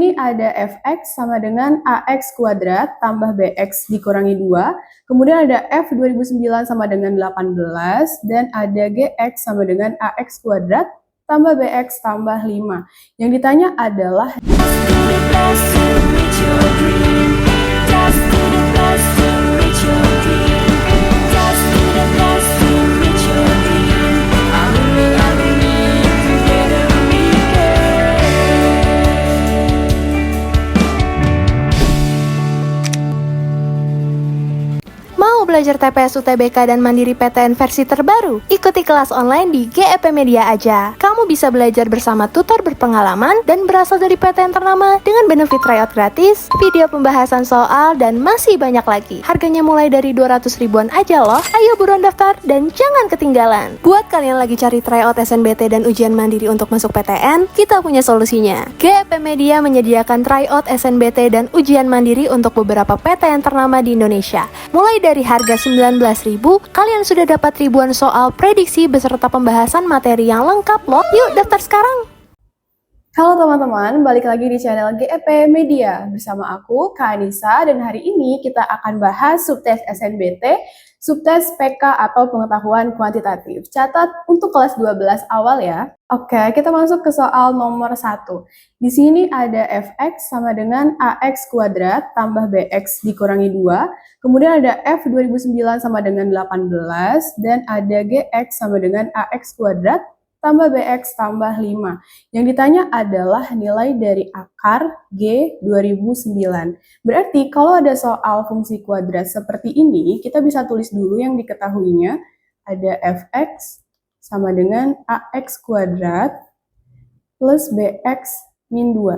Ini ada fx sama dengan ax kuadrat tambah bx dikurangi 2. Kemudian ada f 2009 sama dengan 18. Dan ada gx sama dengan ax kuadrat tambah bx tambah 5. Yang ditanya adalah Mau belajar TPS UTBK dan Mandiri PTN versi terbaru? Ikuti kelas online di GEP Media aja. Kamu bisa belajar bersama tutor berpengalaman dan berasal dari PTN ternama dengan benefit tryout gratis, video pembahasan soal, dan masih banyak lagi. Harganya mulai dari 200 ribuan aja loh. Ayo buruan daftar dan jangan ketinggalan. Buat kalian lagi cari tryout SNBT dan ujian mandiri untuk masuk PTN, kita punya solusinya. GEP Media menyediakan tryout SNBT dan ujian mandiri untuk beberapa PTN ternama di Indonesia. Mulai dari harga 19.000, kalian sudah dapat ribuan soal prediksi beserta pembahasan materi yang lengkap loh. Yuk daftar sekarang. Halo teman-teman, balik lagi di channel GEP Media bersama aku, Kak Anissa, dan hari ini kita akan bahas subtes SNBT, subtes PK atau pengetahuan kuantitatif. Catat untuk kelas 12 awal ya. Oke, kita masuk ke soal nomor 1. Di sini ada fx sama dengan ax kuadrat tambah bx dikurangi 2. Kemudian ada f 2009 sama dengan 18, dan ada gx sama dengan ax kuadrat tambah bx tambah 5. Yang ditanya adalah nilai dari akar G 2009. Berarti kalau ada soal fungsi kuadrat seperti ini, kita bisa tulis dulu yang diketahuinya. Ada fx sama dengan ax kuadrat plus bx min 2.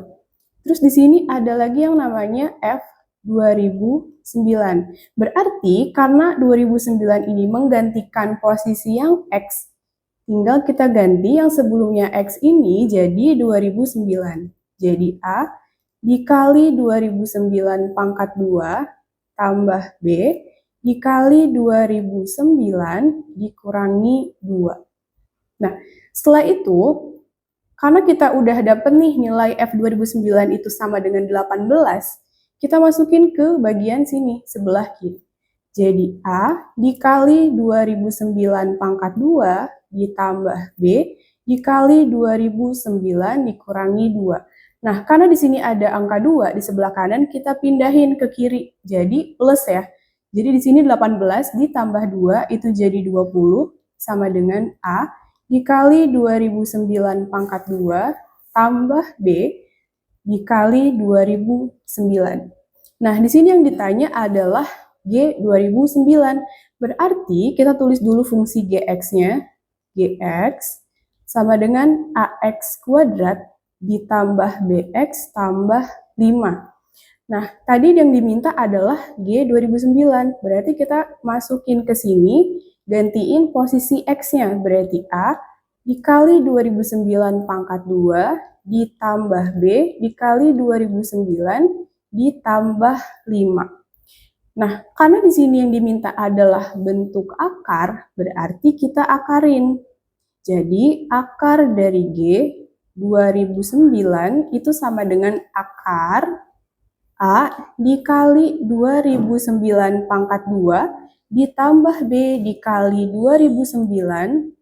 Terus di sini ada lagi yang namanya f 2009. Berarti karena 2009 ini menggantikan posisi yang x, tinggal kita ganti yang sebelumnya X ini jadi 2009. Jadi A dikali 2009 pangkat 2 tambah B dikali 2009 dikurangi 2. Nah, setelah itu, karena kita udah dapet nih nilai F 2009 itu sama dengan 18, kita masukin ke bagian sini, sebelah kiri. Jadi A dikali 2009 pangkat 2 ditambah B dikali 2009 dikurangi 2. Nah, karena di sini ada angka 2 di sebelah kanan, kita pindahin ke kiri. Jadi plus ya. Jadi di sini 18 ditambah 2 itu jadi 20 sama dengan A dikali 2009 pangkat 2 tambah B dikali 2009. Nah, di sini yang ditanya adalah G 2009. Berarti kita tulis dulu fungsi Gx-nya. Gx sama dengan Ax kuadrat ditambah Bx tambah 5. Nah, tadi yang diminta adalah G 2009. Berarti kita masukin ke sini, gantiin posisi X-nya. Berarti A dikali 2009 pangkat 2 ditambah B dikali 2009 ditambah 5. Nah, karena di sini yang diminta adalah bentuk akar, berarti kita akarin. Jadi, akar dari G 2009 itu sama dengan akar A dikali 2009 pangkat 2 ditambah B dikali 2009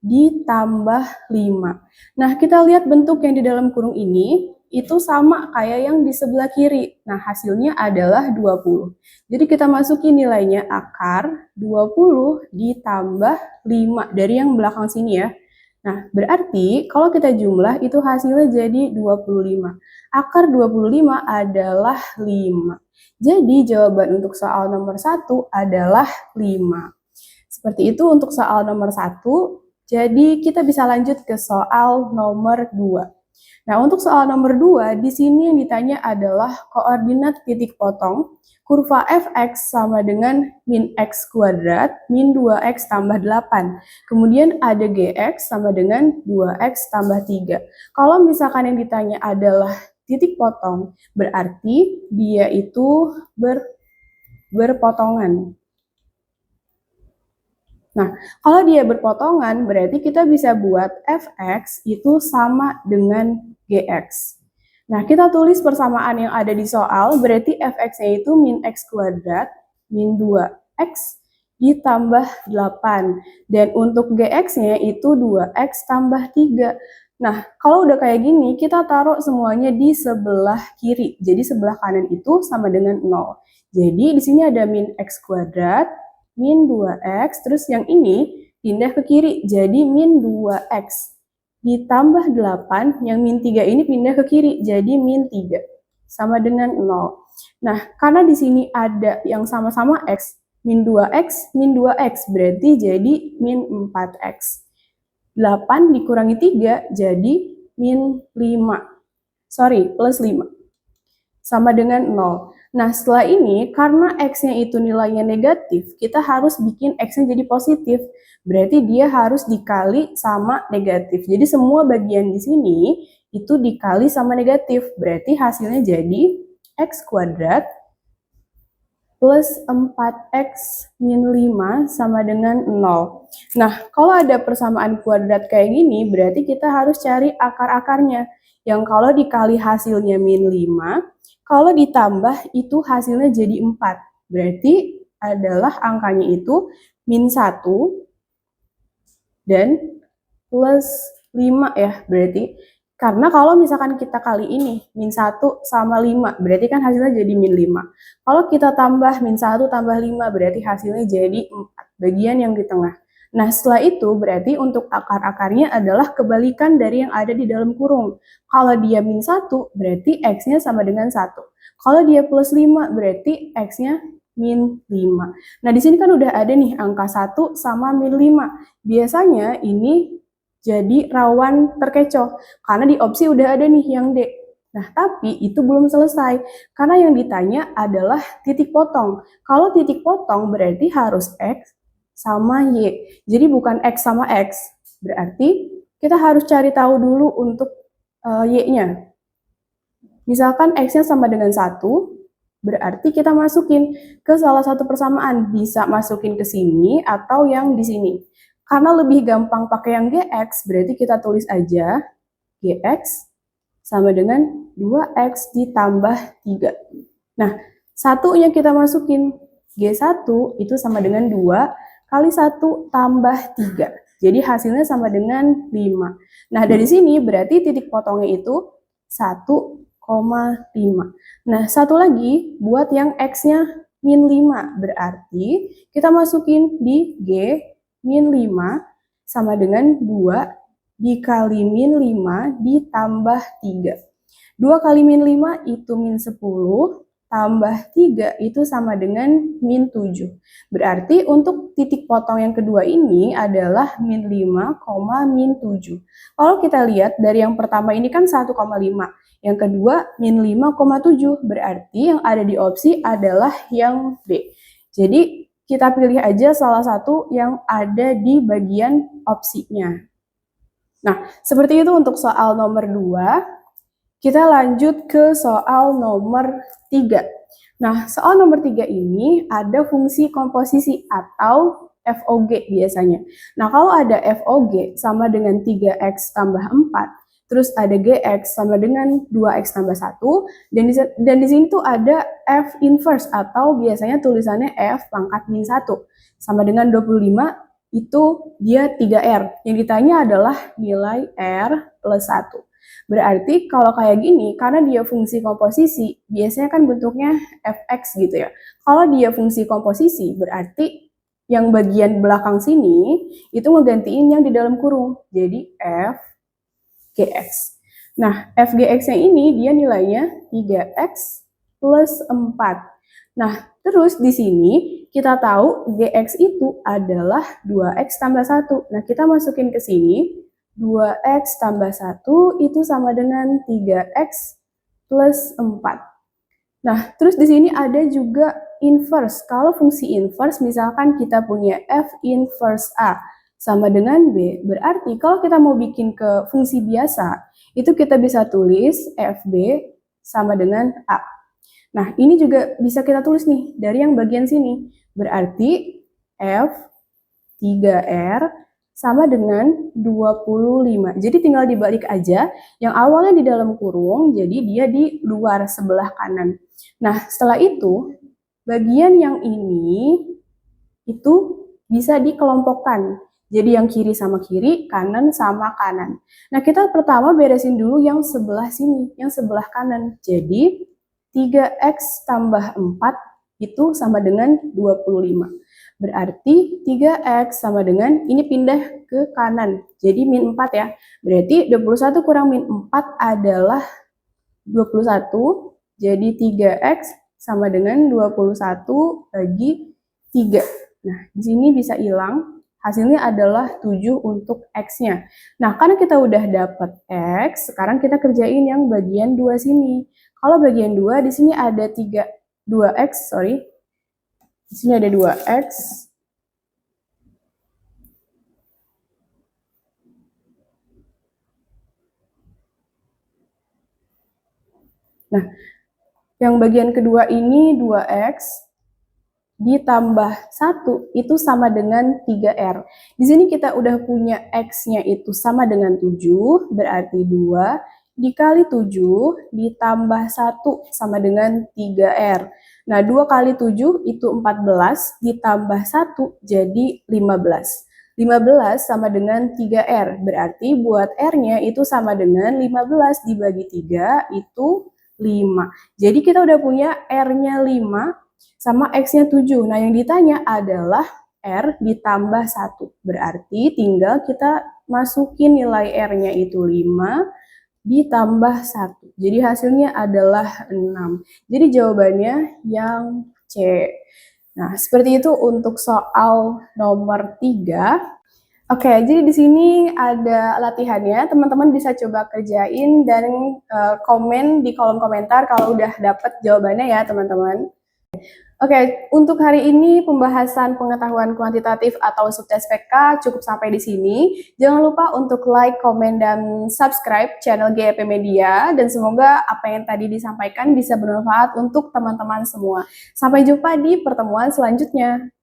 ditambah 5. Nah, kita lihat bentuk yang di dalam kurung ini, itu sama kayak yang di sebelah kiri. Nah, hasilnya adalah 20. Jadi kita masukin nilainya akar 20 ditambah 5 dari yang belakang sini ya. Nah, berarti kalau kita jumlah itu hasilnya jadi 25. Akar 25 adalah 5. Jadi jawaban untuk soal nomor 1 adalah 5. Seperti itu untuk soal nomor 1. Jadi kita bisa lanjut ke soal nomor 2. Nah, untuk soal nomor 2, di sini yang ditanya adalah koordinat titik potong kurva fx sama dengan min x kuadrat min 2x tambah 8. Kemudian ada gx sama dengan 2x tambah 3. Kalau misalkan yang ditanya adalah titik potong, berarti dia itu berpotongan. Nah, kalau dia berpotongan, berarti kita bisa buat fx itu sama dengan gx. Nah, kita tulis persamaan yang ada di soal, berarti fx-nya itu min x kuadrat min 2x ditambah 8. Dan untuk gx-nya itu 2x tambah 3. Nah, kalau udah kayak gini, kita taruh semuanya di sebelah kiri. Jadi sebelah kanan itu sama dengan 0. Jadi di sini ada min x kuadrat min 2x, terus yang ini pindah ke kiri, jadi min 2x ditambah 8, yang min 3 ini pindah ke kiri, jadi min 3, sama dengan 0. Nah, karena di sini ada yang sama-sama x, min 2x, berarti jadi min 4x. 8 dikurangi 3, jadi min 5. Plus 5. Sama dengan 0. Nah, setelah ini, karena x-nya itu nilainya negatif, kita harus bikin x-nya jadi positif. Berarti dia harus dikali sama negatif. Jadi semua bagian di sini itu dikali sama negatif. Berarti hasilnya jadi x kuadrat plus 4x min 5 sama dengan 0. Nah, kalau ada persamaan kuadrat kayak gini, berarti kita harus cari akar-akarnya. Yang kalau dikali hasilnya min 5, kalau ditambah itu hasilnya jadi 4. Berarti adalah angkanya itu min 1 dan plus 5 ya berarti. Karena kalau misalkan kita kali ini min 1 sama 5, berarti kan hasilnya jadi min 5. Kalau kita tambah min 1 tambah 5, berarti hasilnya jadi 4, bagian yang di tengah. Nah, setelah itu berarti untuk akar-akarnya adalah kebalikan dari yang ada di dalam kurung. Kalau dia min 1, berarti x-nya sama dengan 1. Kalau dia plus 5, berarti x-nya min 5. Nah, di sini kan udah ada nih angka 1 sama min 5. Biasanya ini jadi rawan terkecoh, karena di opsi udah ada nih yang D. Nah, tapi itu belum selesai, karena yang ditanya adalah titik potong. Kalau titik potong berarti harus X sama Y. Jadi bukan X sama X. Berarti kita harus cari tahu dulu untuk Y-nya. Misalkan X-nya sama dengan 1, berarti kita masukin ke salah satu persamaan. Bisa masukin ke sini atau yang di sini. Karena lebih gampang pakai yang GX, berarti kita tulis aja GX sama dengan 2X ditambah 3. Nah, satunya kita masukin. G1 itu sama dengan 2 kali 1 tambah 3. Jadi hasilnya sama dengan 5. Nah, dari sini berarti titik potongnya itu 1,5. Nah, satu lagi buat yang X-nya min 5. Berarti kita masukin di G min 5 sama dengan 2 dikali min 5 ditambah 3. 2 kali min 5 itu min 10, tambah 3 itu sama dengan min 7. Berarti untuk titik potong yang kedua ini adalah min 5, min 7. Kalau kita lihat dari yang pertama ini kan 1,5. Yang kedua min 5,7. Berarti yang ada di opsi adalah yang B. Jadi kita pilih aja salah satu yang ada di bagian opsinya. Nah, seperti itu untuk soal nomor 2. Kita lanjut ke soal nomor 3. Nah, soal nomor 3 ini ada fungsi komposisi atau FOG biasanya. Nah, kalau ada FOG sama dengan 3X tambah 4, terus ada GX sama dengan 2X tambah 1, dan di sini tuh ada F inverse atau biasanya tulisannya F pangkat min 1 sama dengan 25, itu dia 3R. Yang ditanya adalah nilai R plus 1. Berarti kalau kayak gini, karena dia fungsi komposisi, biasanya kan bentuknya fx gitu ya. Kalau dia fungsi komposisi, berarti yang bagian belakang sini, itu ngegantiin yang di dalam kurung. Jadi f gx. Nah, f gx-nya ini dia nilainya 3x plus 4. Nah, terus di sini kita tahu gx itu adalah 2x tambah 1. Nah, kita masukin ke sini, 2x tambah 1 itu sama dengan 3x plus 4. Nah, terus di sini ada juga inverse. Kalau fungsi inverse, misalkan kita punya f inverse A sama dengan B, berarti kalau kita mau bikin ke fungsi biasa, itu kita bisa tulis fb sama dengan A. Nah, ini juga bisa kita tulis nih dari yang bagian sini. Berarti f 3R sama dengan 25. Jadi tinggal dibalik aja, yang awalnya di dalam kurung, jadi dia di luar sebelah kanan. Nah, setelah itu, bagian yang ini itu bisa dikelompokkan. Jadi yang kiri sama kiri, kanan sama kanan. Nah, kita pertama beresin dulu yang sebelah sini, yang sebelah kanan. Jadi, 3x tambah 4 itu sama dengan 25. Berarti 3x sama dengan, ini pindah ke kanan, jadi min 4 ya. Berarti 21 kurang min 4 adalah 21, jadi 3x sama dengan 21 bagi 3. Nah, di sini bisa hilang, hasilnya adalah 7 untuk x-nya. Nah, karena kita udah dapat x, sekarang kita kerjain yang bagian 2 sini. Kalau bagian 2, di sini ada 2x, sorry. Di sini ada 2x. Nah, yang bagian kedua ini 2x ditambah 1 itu sama dengan 3r. Di sini kita udah punya x-nya itu sama dengan 7, berarti 2 dikali 7 ditambah 1 sama dengan 3r. Nah, 2 kali 7 itu 14, ditambah 1 jadi 15. 15 sama dengan 3R, berarti buat R-nya itu sama dengan 15 dibagi 3 itu 5. Jadi kita udah punya R-nya 5 sama X-nya 7. Nah, yang ditanya adalah R ditambah 1. Berarti tinggal kita masukin nilai R-nya itu 5 ditambah 1. Jadi hasilnya adalah 6. Jadi jawabannya yang C. Nah, seperti itu untuk soal nomor 3. Oke, jadi di sini ada latihannya. Teman-teman bisa coba kerjain dan komen di kolom komentar kalau udah dapet jawabannya ya, teman-teman. Oke, untuk hari ini pembahasan pengetahuan kuantitatif atau subtes PK cukup sampai di sini. Jangan lupa untuk like, komen, dan subscribe channel GEP Media. Dan semoga apa yang tadi disampaikan bisa bermanfaat untuk teman-teman semua. Sampai jumpa di pertemuan selanjutnya.